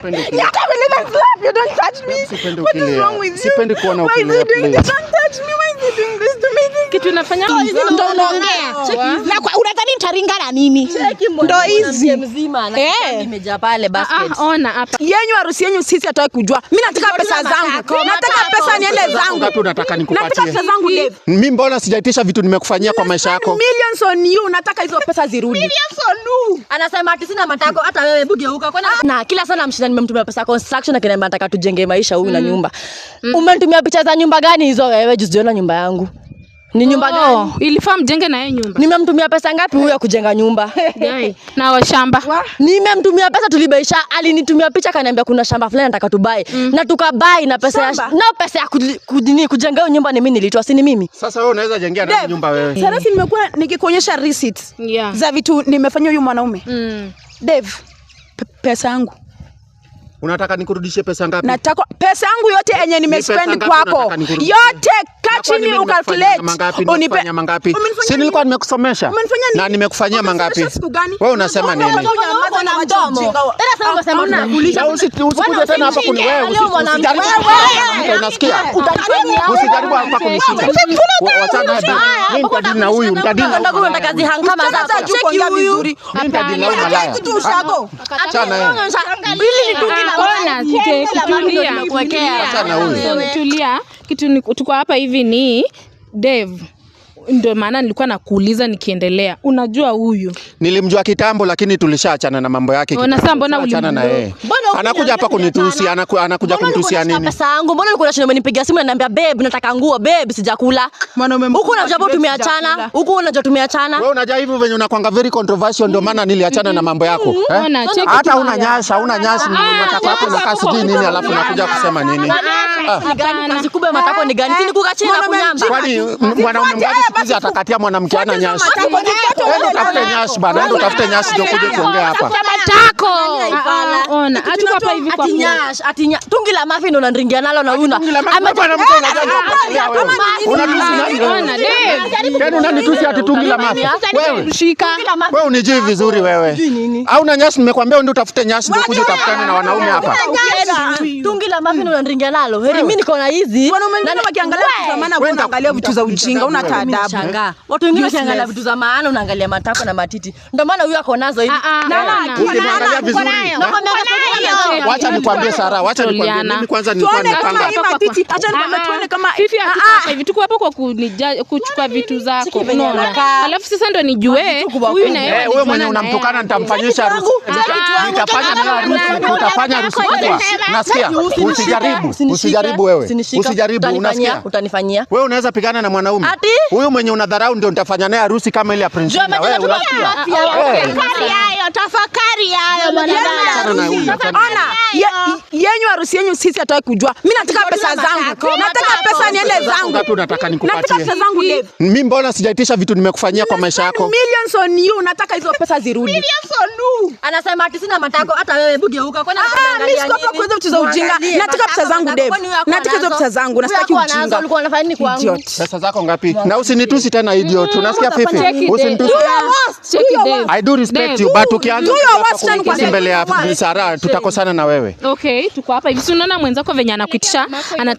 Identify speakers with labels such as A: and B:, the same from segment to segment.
A: can't believe I slap you. Don't touch me. What is wrong with you? Why is he doing this? Don't touch me. Why is he doing this to me?
B: Kitu unafanya
A: ndo unaongea. Na unadhani nitaringana mimi? Ndo hizi
B: mzima na imejaa pale basket.
A: Ona hapa. Yenyu harusi yenyu sisi hataki kujua. Mimi nataka pesa zangu. Nataka pesa niende zangu.
C: Ngapi unataka nikupatie?
A: Nataka pesa zangu Dave.
C: Mimi mbona sijaitisha vitu nimekufanyia kwa maisha yako?
A: Millions on you. Nataka hizo pesa zirudi. Millions on you.
B: Anasema ati sina matako hata wewe bugeuka. Na kila sana mshinda nimemtumia pesa construction na kinaambia nataka tujenge maisha huyu na nyumba. Umenitumia picha za nyumba gani hizo wewe? Jiona nyumba yangu. Ni nyumba gani?
D: Ilifaa mjenge na yeye nyumba.
B: Nimemtumia pesa ngapi huyo kujenga nyumba?
D: Gai. Na wa shamba.
B: Nimemtumia pesa tulibaisha, alinitumia picha kaniambia kuna shamba fulani nataka tubai. Na tukabai na pesa ya pesa ya kujenga hiyo nyumba ni mimi nilitoa, si ni mimi.
C: Sasa wewe unaweza jengea na nyumba wewe.
A: Sasa si nimekuwa nikikuonyesha receipts za vitu nimefanyia huyu mwanaume. Dave, pesa yangu.
C: Unataka nikurudishie pesa ngapi?
A: Nataka pesa yangu yote yenye nimespend kwako. Yote kachini ukalculate.
C: Unifanya mangapi? Si nilikuwa nimekusomesha na nimekufanyia mangapi? Wewe unasema nini?
B: Una mdomo. Tena sasa unasema unakulisha.
C: Usikuje tena hapa kuni wewe. Usijaribu. Unasikia? Usijaribu hapa kunishika. Wachana hadi. Mimi nitadili na huyu, nitadili na huyu.
B: Unataka zihangama sasa. Cheki huyu.
C: Mimi nitadili na huyu malaya. Achana yeye.
D: Tulia. Kitu tuko hapa hivi ni Dave. Ndio maana nilikuwa nakuuliza nikiendelea. Unajua huyu?
C: Nilimjua kitambo lakini tulishaachana na mambo yake.
D: Unasema mbona ulimjua na yeye?
C: Anakuja hapa kunitusi, anakuja kunitusia nini?
B: Pesa yangu. Mbona ulikuwa unashinda umenipigia simu na niambia babe nataka nguo, babe sijakula. Huko unajua hapo tumeachana. Huko unajua tumeachana.
C: Wewe unajua hivi venye unakwanga very controversial ndio maana niliachana na mambo yako. Hata unanyasha, unataka hapo unakaa sijui nini alafu unakuja kusema nini?
B: Kazi kubwa matako ni gani? Sini kukachina kunyamba.
C: Kwani mwanaume mgani sikizi atakatia mwanamke ana nyashi? Wewe utafute nyashi bana, ndio utafute nyashi ndio kuja kuongea hapa.
D: Matako. Ona, hatuko hapa hivi kwa
B: nyashi, tungi la mafi ndo unaringia nalo na una.
C: Amepana mtu unajua unatusi nani?
D: Ona, Dave.
C: Tena unanitusi ati tungi la mafi. Wewe
D: shika.
C: Wewe unijui vizuri wewe. Hauna nyashi nimekwambia ndio utafute nyashi ndio kuja utafutane na wanaume hapa.
B: Tungi la mafi ndo unaringia nalo. Heri mimi niko na hizi.
A: Na wakiangalia vitu za maana unaangalia vitu za ujinga, una taadabu.
B: Watu wengine wakiangalia vitu za maana unaangalia matako na matiti. Ndio maana huyu ako nazo hivi.
C: Ukiangalia vizuri. Wacha nikwambie Sara, wacha nikwambie mimi kwanza nilikuwa nipanga.
A: Acha nikwambie tuone kama
D: hivi hapa hivi tuko hapo kwa kuchukua vitu zako. Unaona? Alafu sasa ndo nijue huyu na yeye.
C: Wewe mwenye unamtukana nitamfanyisha harusi. Nitafanya naye harusi, tutafanya harusi kubwa. Nasikia? Usijaribu wewe. Usijaribu, unasikia?
B: Utanifanyia.
C: Wewe unaweza pigana na mwanaume. Huyu mwenye unadharau ndio nitafanya naye harusi kama ile ya Prince. Wewe unasikia?
A: Tafakari hayo mwanadamu. Ona, yenyu harusi yenyu sisi hataki kujua. Mimi nataka pesa zangu. Nataka pesa niende zangu.
C: Ngapi unataka nikupatie?
A: Nataka pesa zangu Dave.
C: Mimi mbona sijaitisha vitu nimekufanyia kwa maisha yako?
A: Millions on you. Nataka hizo pesa zirudi. Millions on you.
B: Anasema ati sina matako hata wewe bugeuka. Kwani
A: unaangalia nini? Mimi siko kuweza ujinga. Nataka pesa zangu Dave. Nataka hizo pesa zangu. Nasitaki ujinga.
B: Ulikuwa unafanya nini kwangu?
C: Pesa zako ngapi? Na usinitusi tena idiot. Unasikia fifi? Usinitusi. I do respect you but ukianza mbele ya Sara tutakosana na wewe.
D: Okay, tuko hapa hivi. Unaona mwenzako venye anakuitisha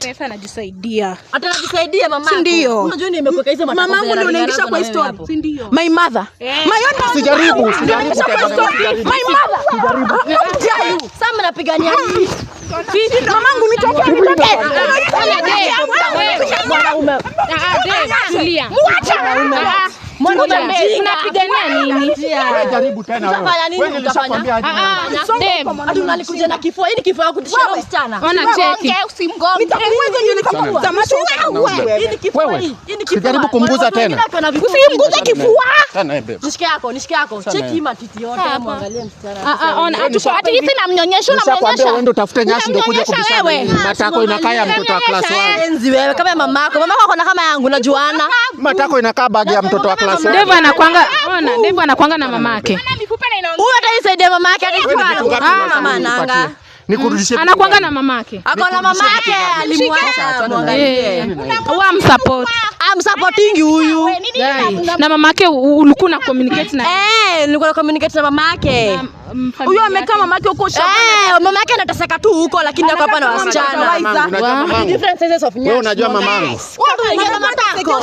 A: pesa anajisaidia.
B: Atajisaidia mama.
A: Ndio.
B: Unajua nimekuweka hizo matako.
A: Mamangu ndio unaingisha kwa story. Si ndio? My mother.
C: Usijaribu.
A: My mother.
B: Sasa mnapigania nini?
A: Mamangu nitoke.
B: Mwanaume.
D: Tulia.
B: Unapigania nini?
C: Jaribu tena wewe. Wewe nilishakwambia aje.
B: Hadi unalikuja na kifua. Hii ni kifua ya kutishia msichana.
D: Ona cheki.
A: Usimgonge. Nitakumweza ndio nikakuza macho wewe.
B: Hii ni kifua hii. Hii ni kifua.
C: Jaribu kumguza tena.
A: Usimguze kifua.
C: Tena babe.
B: Nishike yako. Cheki matiti yote muangalie msichana.
D: Ona ati hizi namnyonyesha
C: unamnyonyesha. Wewe ndio utafute nyasi ndio kuja kubishana. Matako inakaa ya mtoto wa class 1.
B: Enzi wewe kama mamako. Mamako ako na kama yangu najuana.
C: Matako inakaa bagi ya mtoto wa class 1.
D: Dave anakuanga, ona, Dave anakuanga na mamake.
B: Huyu ataisaidia mamake hadi kwa mama nanga.
C: Nikurudishie.
D: Anakuanga na mamake.
B: Ako na mamake alimwacha muangalie.
D: Wa msupport.
B: Supporting huyu.
D: Na mamake ulikuwa na communicate na
B: nilikuwa na communicate na mamake.
A: Huyo amekaa mamake huko shamba.
B: Mamake anateseka tu huko lakini ako hapa na wasichana.
C: Unajua mamangu?
B: Different sizes of nyasi.
C: Wewe unajua mamangu?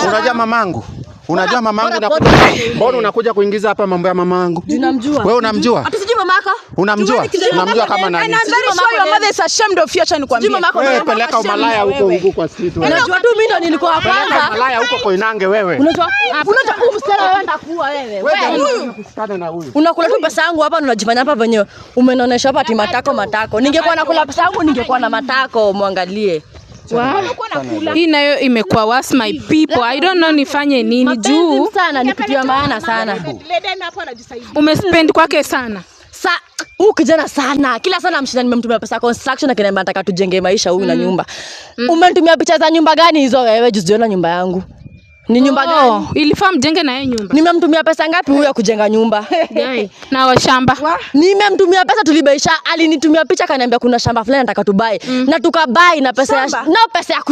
C: Unajua mamangu? Unajua mamangu na mbona unakuja kuingiza hapa mambo ya mamangu?
B: Unamjua?
C: Wewe unamjua?
B: Atusijui mamaka?
C: Unamjua? Unamjua kama nani?
A: And I'm very sure your mother is ashamed of you, acha nikwambie.
C: Wewe peleka umalaya huko kwa street wewe.
B: Unajua tu mimi ndo nilikuwa wa kwanza.
C: Umalaya huko kwa Inange wewe.
B: Unajua msichana wewe ndakuwa wewe.
C: Wewe kusikana na huyu.
B: Unakula tu pesa yangu hapa unajifanya hapa venyewe. Umenaonesha hapa ati matako. Ningekuwa nakula pesa yangu ningekuwa na matako muangalie.
D: Hii nayo imekuwa worse my people. I don't know nifanye nini juu
B: sana ni kitu ya maana sana.
D: Umespend kwake sana.
B: Huyu kijana sana. Kila sana mshinda nimemtumia pesa construction na kinaambia nataka tujenge maisha huyu na nyumba. Umenitumia picha za nyumba gani hizo wewe? Jiona nyumba yangu. Ni nyumba gani?
D: Ilifaa mjenge na yeye nyumba.
B: Nimemtumia pesa ngapi huyu kujenga nyumba?
D: Na wa shamba.
B: Nimemtumia pesa tulibaisha, alinitumia picha kaniambia kuna shamba fulani nataka tubai. Na tukabai na pesa ya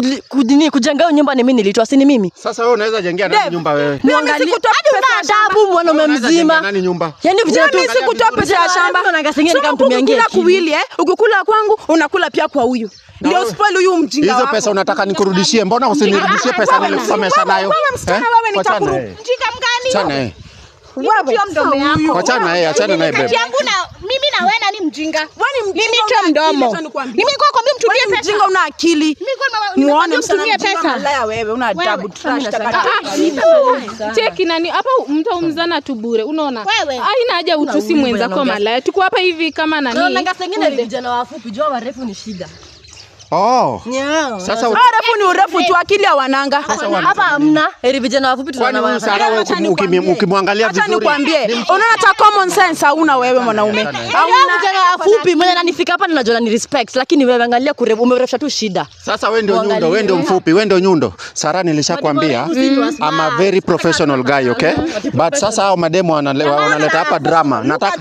B: kujenga nyumba ni mimi nilitoa, si ni mimi.
C: Sasa wewe unaweza jengea nani nyumba wewe?
B: Muangalie hadi adabu mwanaume mzima.
C: Nani nyumba?
B: Yaani vijana tu
A: sikutoa pesa ya shamba.
B: Nikamtumia ngine.
A: Ukikula kuwili ukikula kwangu unakula pia kwa huyu. Ndio spoil huyu mjinga wako.
C: Hizo pesa unataka nikurudishie, mbona usinirudishie pesa nilikusomesha nayo?
A: Wewe nitakurudishia
C: mjinga mgani?
A: wewe?
C: Wewe
A: mdomo yako.
C: Achana naye bebe.
E: Yangu na mimi na wewe nani mjinga?
A: Wewe ni
E: Mimi tu mdomo. Mimi kwa kwambia mtumie pesa.
A: Mjinga una akili.
E: Mimi kwa
A: Muone
E: mtumie pesa.
A: Malaya wewe una adabu trash takataka.
D: Cheki nani hapa mtaumzana tu bure. Unaona?
E: Wewe.
D: Haina haja utusi mwenzako malaya. Tuko hapa hivi kama nani?
B: Unaona sengine ni vijana wafupi, jua warefu ni shida.
C: Sasa
A: urefu ni urefu tu, akili hawananga.
B: Hapa hamna. Heri vijana wafupi tunaona.
C: Sara wewe ukimwangalia vizuri.
A: Acha nikwambie. Unaona hata common sense hauna wewe mwanaume.
B: Hauna vijana wafupi, mwenye ananifika hapa ninajua ni respect, lakini wewe angalia umerefusha tu shida.
C: Sasa wewe ndio nyundo, wewe ndio mfupi, wewe ndio nyundo. Sara nilishakwambia I'm a very professional guy, okay? But sasa hao mademo wanaleta hapa drama. Nataka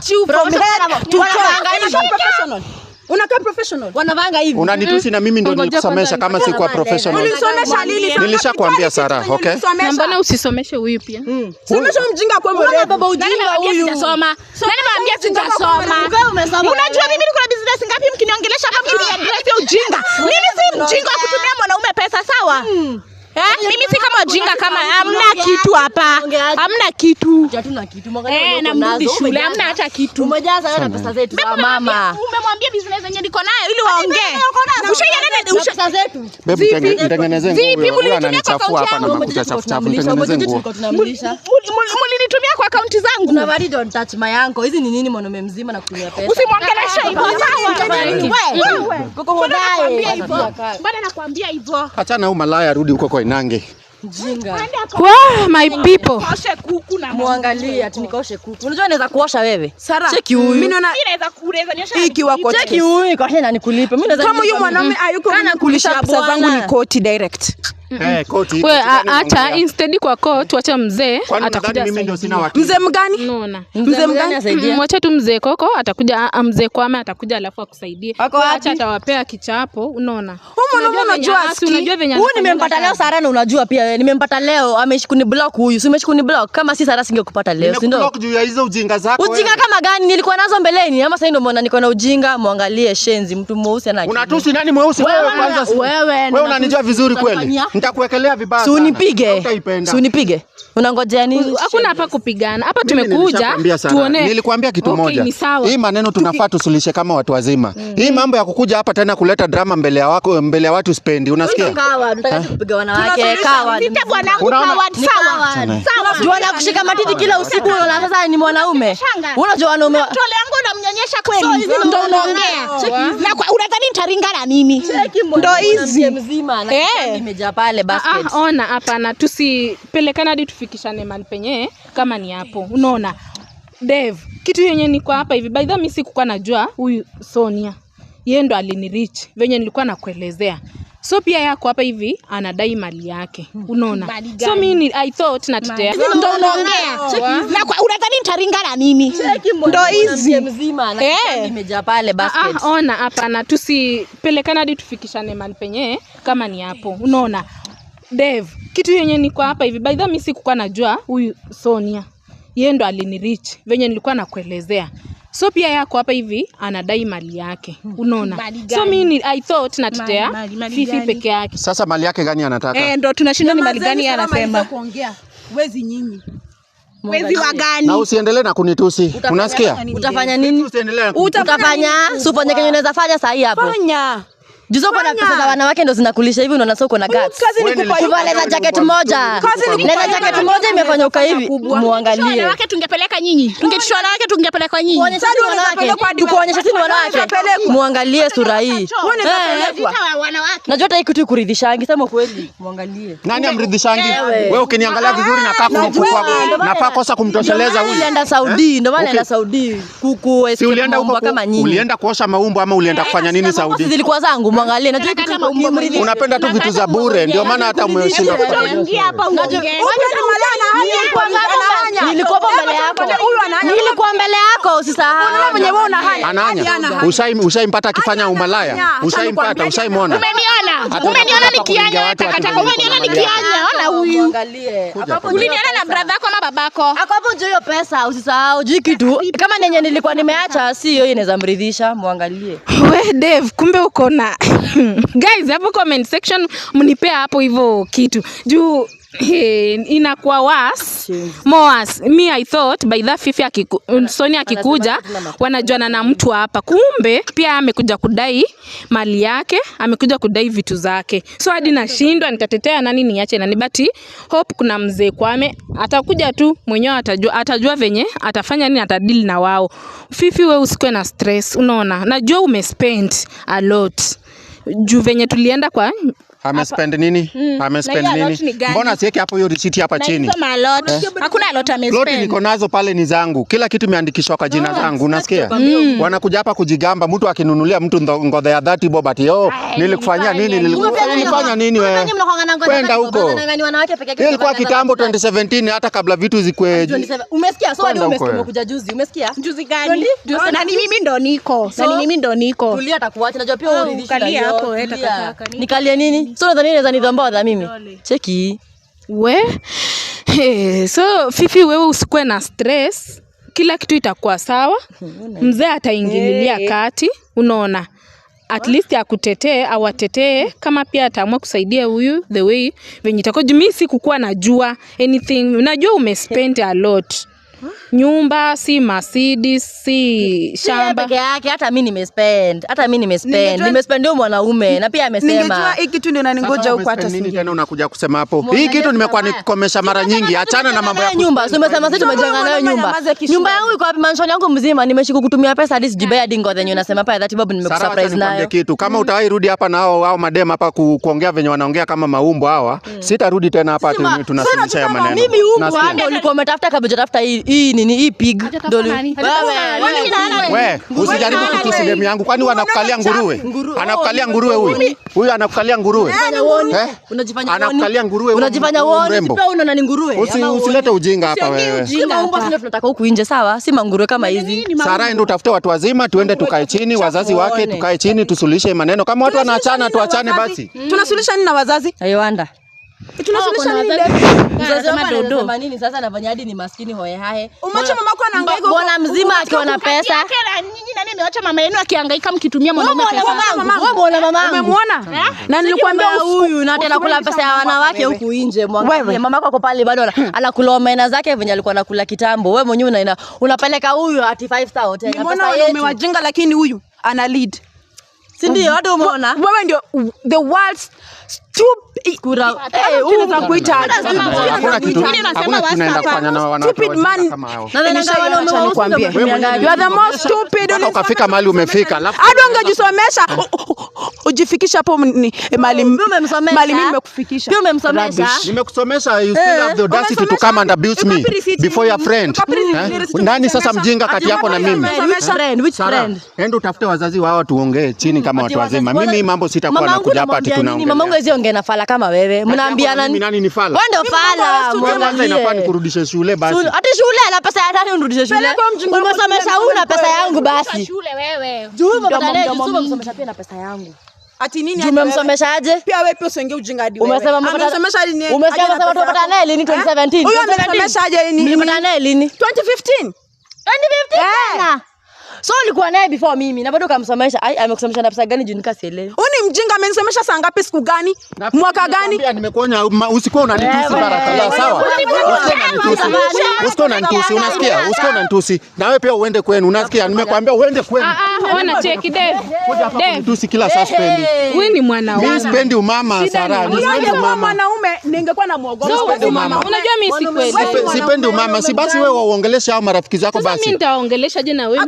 A: professional. Unakaa professional.
B: Wanavanga hivi.
C: Unanitusi na mimi ndio nilikusomesha kama si kwa professional.
A: Ulisomesha lini?
C: Nilishakwambia Sara, okay?
D: Na mbona usisomeshe huyu pia?
A: Somesha mjinga kwa mrefu.
B: Baba ujinga huyu.
E: Sijasoma. Nani mwambia sijasoma? Unajua mimi niko na business ngapi mkiniongelesha hapa mkiniaddress ujinga? Mimi si mjinga wa kutumia mwanaume pesa, sawa? Mimi si kama ujinga kama hamna kitu hapa. Hamna kitu.
B: Hatuna kitu.
E: Na mrudi shule hamna hata kitu.
B: Umejaza wewe na pesa zetu za mama.
E: Umemwambia business yenyewe niko nayo ili waongee. Ushaiona
B: pesa zetu.
C: Babe nitengeneze nguo. Huyu ananichafua hapa na makuta chafu. Nitengeneze nguo.
E: Mulinitumia kwa akaunti zangu.
B: Una bali don't touch my uncle. Hizi ni nini mwanaume mzima na kutumia pesa?
E: Usimwongeleshe hivyo.
B: Wewe. Koko hodai.
E: Bado nakwambia hivyo.
C: Achana huyu malaya rudi huko kwa Inange.
B: Mjinga.
D: Wow, my people.
E: Oshe kuku na
B: muangalie ati nikaoshe kuku. Unajua naweza kuosha wewe.
A: Sara.
B: Cheki huyu.
A: Mimi naona
E: inaweza kureza nyosha.
A: hiki wako.
B: Cheki huyu kwa tena nikulipe. Mimi naweza
A: kama huyu mwanaume hayuko kulisha pesa zangu ni koti direct.
C: Koti.
D: Wewe hata instead kwa court wacha mzee
C: atakuja. Mimi ndio sina wakili.
A: Mzee mgani?
D: Unaona?
B: Mzee mgani asaidia?
D: Mwache tu mzee Koko atakuja, mzee Kwame atakuja alafu akusaidie. Acha atawapea kichapo, unaona? Unajua venye
B: huyu nimempata leo Sara, na unajua pia wewe nimempata leo, ameishi kuniblock huyu. Si umeishi kuniblock? Kama si Sara singekupata leo, si ndio?
C: Nimeblock juu ya hizo ujinga zako.
B: Ujinga kama gani? Nilikuwa nazo mbeleni ama sasa ndio mbona niko na ujinga? Muangalie shenzi, mtu mweusi ana akili.
C: Unatusi nani mweusi wewe kwanza? Wewe unanijua vizuri kweli? Nitakuwekelea vibaya.
B: Si unipige. Si unipige. Unangojea nini?
D: Hakuna hapa kupigana. Hapa tumekuja tuone.
C: Nilikwambia kitu moja. Hii maneno tunafaa tusulishe kama watu wazima. Hii mambo ya kukuja hapa tena kuleta drama mbele ya watu spendi. Unasikia?
B: Kawa, tunataka kupiga wanawake. Kawa.
E: Sita bwanangu kawa sawa.
B: Jua na kushika matiti kila usiku na sasa ni mwanaume. Unajua wanaume.
E: Tole yangu unamnyonyesha kweli. Ndio unaongea. Na unadhani nitaringana mimi? Ndio hizi
B: mzima na imejaa pale basket.
D: Ona hapana, tusipelekana hadi tufikishane mali penye kama ni hapo. Unaona? Dave, kitu yenyewe niko hapa hivi. By the way mimi sikuwa najua huyu Sonia. Yeye ndo alinirich venye nilikuwa nakuelezea. So pia yako hapa hivi anadai mali yake. Unaona? So mimi I thought natetea.
E: Ndio unaongea. Na unadhani nitaringana mimi? Ndio hizi
B: mzima na imejaa pale basket.
D: Ona hapana, tusipelekana hadi tufikishane mali penye kama ni hapo. Unaona? Dev, kitu yenye niko hapa hivi. By the way mimi sikuwa najua huyu Sonia. Yeye ndo alinirich venye nilikuwa nakuelezea. So pia yako hapa hivi anadai mali yake. Unaona? So mimi I thought natetea Fifi peke yake.
C: Sasa mali yake gani anataka?
E: Ndio tunashinda ni mali gani anasema.
A: Kuongea. Wezi nyinyi.
E: Wezi wa gani?
C: Na usiendelee na kunitusi. Unasikia?
B: Utafanya nini? Utafanya sufanye kenye unaweza fanya saa hii hapo.
A: Fanya.
B: Juzo kwa pesa za wanawake ndo zinakulisha hivi unaona soko na guts.
A: Kazi ni
B: kuvaleza jacket moja. Nena jacket moja imefanya uka hivi. Muangalie.
E: Wanawake tungepeleka nyinyi. Tungetushwa wanawake tungepeleka nyinyi.
B: Kuonyesha sisi wanawake. Tukuonyesha sisi wanawake. Muangalie sura hii.
E: Wanawake.
B: Najua hata hii kitu kuridhishangi sema kweli. Muangalie.
C: Nani amridhishangi? Wewe ukiniangalia vizuri nafaa kosa kumtosheleza huyu.
B: Ulienda Saudi, ndo maana ulienda Saudi. Kuku escape mambo kama nyinyi.
C: Ulienda kuosha maumbo ama ulienda kufanya nini Saudi?
B: Zilikuwa zangu muangalie. Najua kama umridhi.
C: Unapenda tu vitu za bure ndio maana hata umeshinda kufanya.
E: Ingia hapa uongee.
B: Nilikuwa mbele yako. Nilikuwa mbele yako usisahau.
A: Mwenye wewe una haya.
C: Ananya. Ushaimpata akifanya umalaya? Ushaimpata? Ushaimwona?
E: Umeniona nikianya takataka. Umeniona nikianya. Ona huyu.
B: Muangalie.
E: Uliniona na brother yako na babako.
B: Hapo hapo ndio hiyo pesa usisahau. Juu kitu kama nenye nilikuwa nimeacha si hiyo inaweza mridhisha muangalie.
D: We Dave, kumbe uko na guys hapo comment section mnipea hapo hivyo kitu. Juu inakuwa worse. Me I thought by that Fifi Sonia akikuja wanajuana na mtu hapa. Kumbe pia amekuja kudai mali yake, amekuja kudai vitu zake. So hadi nashindwa nitatetea nani niache nani, but hope kuna mzee Kwame atakuja tu mwenyewe atajua venye atafanya nini, atadeal na wao. Fifi wewe usikue na stress, unaona? Najua umespend a lot. Juu venye tulienda kwa
C: amespend nini? Amespend nini? Mbona siweke hapo hiyo receipt hapa chini?
E: Hakuna lot amespend.
C: Lot niko nazo pale ni zangu. Kila kitu imeandikishwa kwa jina zangu, unasikia? Wanakuja hapa kujigamba, mtu akinunulia mtu ngodhe ya 30 bob ati nilikufanyia nini? Nilifanya nini wewe? Kwenda huko. Ilikuwa kitambo 2017 hata kabla vitu zikwe.
B: Umesikia? So ndio umekuja juzi. Umesikia?
E: Juzi gani? Na ni mimi ndo niko.
B: Tulia atakuacha. Najua pia uridhishi hapo nikalie nini? So nadhani naweza nidhomboa mimi. Cheki.
D: So Fifi wewe usikue na stress. Kila kitu itakuwa sawa. Mzee ataingililia kati, unaona? At least akutetee, awatetee kama pia ataamua kusaidia huyu the way venye itakuwa. Mimi sikukuwa najua anything. Najua umespend a lot. Nyumba si Mercedes si shamba
B: peke yake. Hata mimi nimespend. Nimespend ndio mwanaume na pia amesema.
A: Ningejua hiki kitu ndio unangoja huko hata
C: nini tena unakuja kusema hapo. Hii kitu nimekuwa nikomesha mara nyingi. Achana na mambo ya
B: nyumba. So umesema sisi tumejenga nayo nyumba. Nyumba yangu iko wapi? Mansion yangu mzima nimeshika kutumia pesa hadi sijibaya dingo zenye unasema hapa 30 bob nimekusurprise nayo.
C: Kitu kama utawahi rudi hapa na hao madem hapa kuongea venye wanaongea kama maumbo hawa, sitarudi tena hapa tunasuluhisha ya maneno.
B: Mimi huko ndio ulikuwa umetafuta kabla tafuta hii nini hii pig doli.
C: Wewe usijaribu kutusi demu yangu, kwani wanakukalia nguruwe? Anakukalia nguruwe huyu. Huyu anakukalia nguruwe.
B: Unajifanya
C: anakukalia nguruwe.
B: Unajifanya wewe pia unaona ni nguruwe.
C: Usilete ujinga hapa wewe.
B: Kama umbo sio tunataka huku nje sawa, si manguruwe kama hizi.
C: Sara ndio utafute watu wazima tuende tukae chini, wazazi wake tukae chini tusuluhishe maneno. Kama watu wanaachana tuachane basi.
A: Tunasuluhisha nini na wazazi?
B: Ayowanda.
A: Tunasuluhisha nini?
B: Mzazi wangu anasema nini sasa anafanya hadi ni maskini hoye hae.
A: Umeacha mama yako anahangaika.
B: Bwana mzima akiwa na pesa.
E: Nyinyi nani ameacha mama yenu akihangaika mkitumia mwanaume pesa?
B: Wewe muona mamangu.
A: Umemwona? Na nilikwambia
B: huyu na tena kula pesa ya wanawake huku nje. Mwangalie mama yako pale bado anakula maina zake venye alikuwa anakula kitambo. Wewe mwenyewe unapeleka huyu ati 5000 tena pesa yetu.
A: Umewajinga lakini huyu ana lead.
B: Si ndio hata umeona?
A: Wewe ndio the world's stupid unakuita
C: hakuna kitu tunaenda kufanya na wanawake kama hao.
B: Na nikwambie
A: you are the most stupid.
C: Ukafika mahali umefika alafu
A: hadi ungejisomesha ujifikisha hapo mali mimi nimekufikisha.
B: Pia umemsomesha.
C: Nimekusomesha, you still have the audacity to come and abuse me before your friend. Nani sasa mjinga kati yako na mimi?
B: Which friend?
C: Enda utafute wazazi wao tuongee chini kama watu wazima. Mimi mambo sitakuwa nakuja hapa ati tunaongea.
B: Mamangu hizo ongea na fala kama wewe. Mnaambiana
C: mimi nani ni fala?
B: Wewe ndio fala.
C: Kwanza inafaa nikurudishe shule basi.
B: Hata shule na pesa ya nani unirudishe shule? Umesomesha una pesa yangu basi.
E: Shule wewe.
B: Umesomesha pia na pesa yangu.
A: Ati nini?
B: Umemsomeshaje?
A: Pia wewe pia usiongee ujinga hadi wewe.
B: Umesomesha nini? Umesema watu wapata naye lini 2017?
A: Huyo amesomeshaje nini?
B: Mlipata naye lini?
A: 2015.
B: 2015. So ulikuwa naye before mimi na bado kamsomesha. Amekusomesha na pesa gani juu nikasielewe?
A: Uni mjinga amenisomesha saa ngapi siku gani? Mwaka gani?
C: Pia nimekuonya usikuwa unanitusi Baraka. Sawa? Usikuwa unanitusi, unasikia? Usikuwa unanitusi. Na wewe pia uende kwenu, unasikia? Nimekwambia uende kwenu.
D: Ona cheki Dave.
C: Unanitusi kila saa spendi.
D: Wewe ni mwanaume.
C: Mimi spendi umama Sara.
A: Nipendi umama. Mwanaume ningekuwa na muogopa.
D: Sipendi umama. Unajua mimi sikweli.
C: Sipendi umama. Si basi wewe waongeleshe hao marafiki zako basi.
D: Mimi nitaongelesha je na wewe?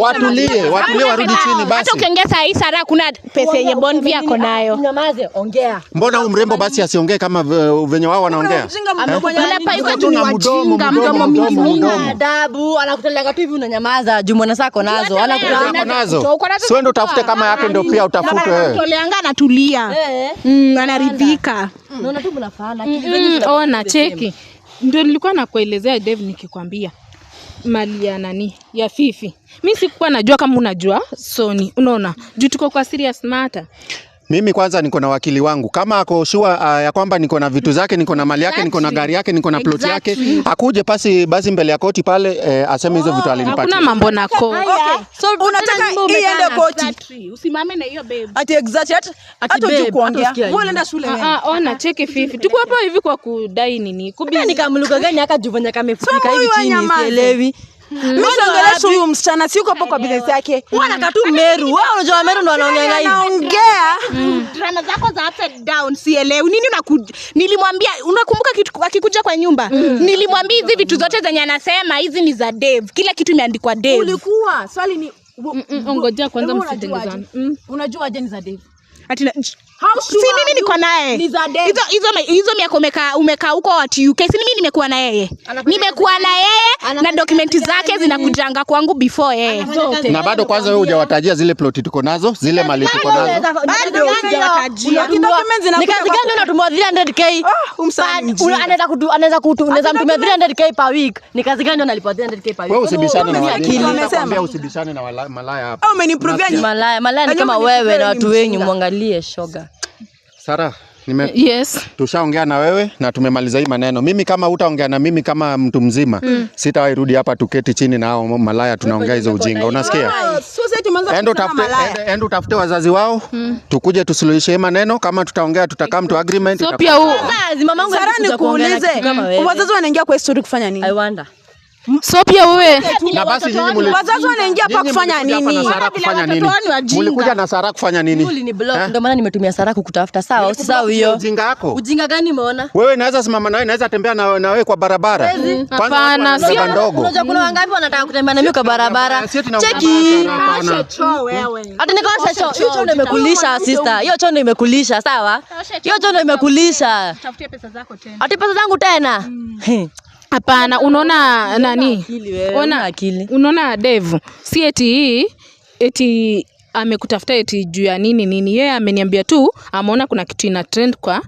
C: Watulie warudi chini basi.
E: Hata ukiongea saa hii Sara kuna pesa yenye Bonvi yako nayo.
B: Nyamaze, ongea.
C: Mbona huyu mrembo basi asiongee kama venye wao wanaongea?
E: Hapa yuko tu ni wajinga mdomo.
B: Adabu, anakutelanga tu hivi unanyamaza. Juu mwana sako nazo.
C: Anakutelanga nazo. Sio ndio utafute kama yake ndio pia utafute wewe.
E: Toleanga anatulia. Anaridhika.
B: Unaona tu mnafaana.
D: Ona cheki. Ndio nilikuwa nakuelezea Dave nikikwambia. Mali ya nani? Ya Fifi. Mimi sikuwa najua kama unajua Sony. Unaona? Juu tuko kwa serious matter.
C: Mimi kwanza niko na wakili wangu. Kama ako sure ya kwamba niko na vitu zake, niko na mali yake, niko na gari yake, niko na plot yake, akuje basi mbele ya koti pale aseme hizo vitu alinipatia.
D: Hakuna mambo na koti.
A: So unataka iende koti.
E: Usimame na hiyo babe.
A: Ati exactly hata kuongea. Wewe nenda shule wewe.
D: Ona cheki Fifi. Tuko hapa hivi kwa kudai nini?
B: Kubia nikamluka gani akajuvanya kamefika hivi chini sielewi.
A: Mimi naongelesha huyu msichana si uko hapo kwa business yake.
B: Wana tu Meru. Wewe unajua Meru ndo anaongea hivi.
A: Anaongea.
E: Drama zako za upside down sielewi. Nini nilimwambia unakumbuka kitu akikuja kwa nyumba? Nilimwambia hizi vitu zote zenye anasema hizi ni za Dave. Kila kitu imeandikwa Dave.
A: Ulikuwa swali ni
D: Ngoja kwanza msitengezane.
A: Unajua je ni za Dave?
E: Ati si mimi niko naye. Hizo miaka umekaa huko watu UK. Si mimi nimekuwa na yeye. Nimekuwa na yeye na dokumenti zake zinakujanga kwangu before yeye.
C: Na bado kwanza wewe hujawatajia zile ploti tuko nazo, zile mali tuko nazo.
A: Bado hujawatajia.
B: Ni kazi gani unatumia 300k? Anaweza mtumia 300k per week. Ni kazi gani unalipwa 300k per week?
C: Wewe usibishane na
A: akili.
C: Nakwambia usibishane na malaya hapa.
A: Au umeniprovia ni
B: malaya ni kama wewe na watu wenyu muangalie shoga.
C: Sara,
D: yes.
C: Tushaongea na wewe na tumemaliza hii maneno. Mimi kama utaongea na mimi kama mtu mzima, sitawahi rudi hapa tuketi chini na hao malaya tunaongea hizo ujinga. Unasikia? Endo utafute wazazi wao, tukuje tusuluhishe maneno. Kama tutaongea tutakaa mtu agreement.
B: So pia wazazi mamangu
A: Sara nikuulize. Wazazi wanaingia kwa story kufanya nini?
B: I wonder.
D: So pia wewe
C: na basi nyinyi
A: wazazi wanaingia hapa kufanya nini?
C: Mulikuja na Sara kufanya nini?
B: Ni block ndio maana nimetumia Sara kukutafuta. Sawa, usisahau hiyo.
C: Ujinga wako.
B: Ujinga gani umeona?
C: Wewe naweza simama nawe, naweza tembea na wewe kwa barabara.
D: Hapana,
C: sio ndogo.
B: Unajua kuna wangapi wanataka kutembea na mimi kwa barabara? Cheki. Hata nikosha choo. Hiyo choo ndio imekulisha sister. Hiyo choo ndio imekulisha, sawa? Hiyo choo ndio imekulisha.
E: Tafutie pesa zako tena.
B: Ati pesa zangu tena?
D: Hapana, unaona nani?
B: Ona akili.
D: Unaona Dave, si eti amekutafuta eti juu ya nini. Yeye ameniambia tu ameona kuna kitu ina trend kwa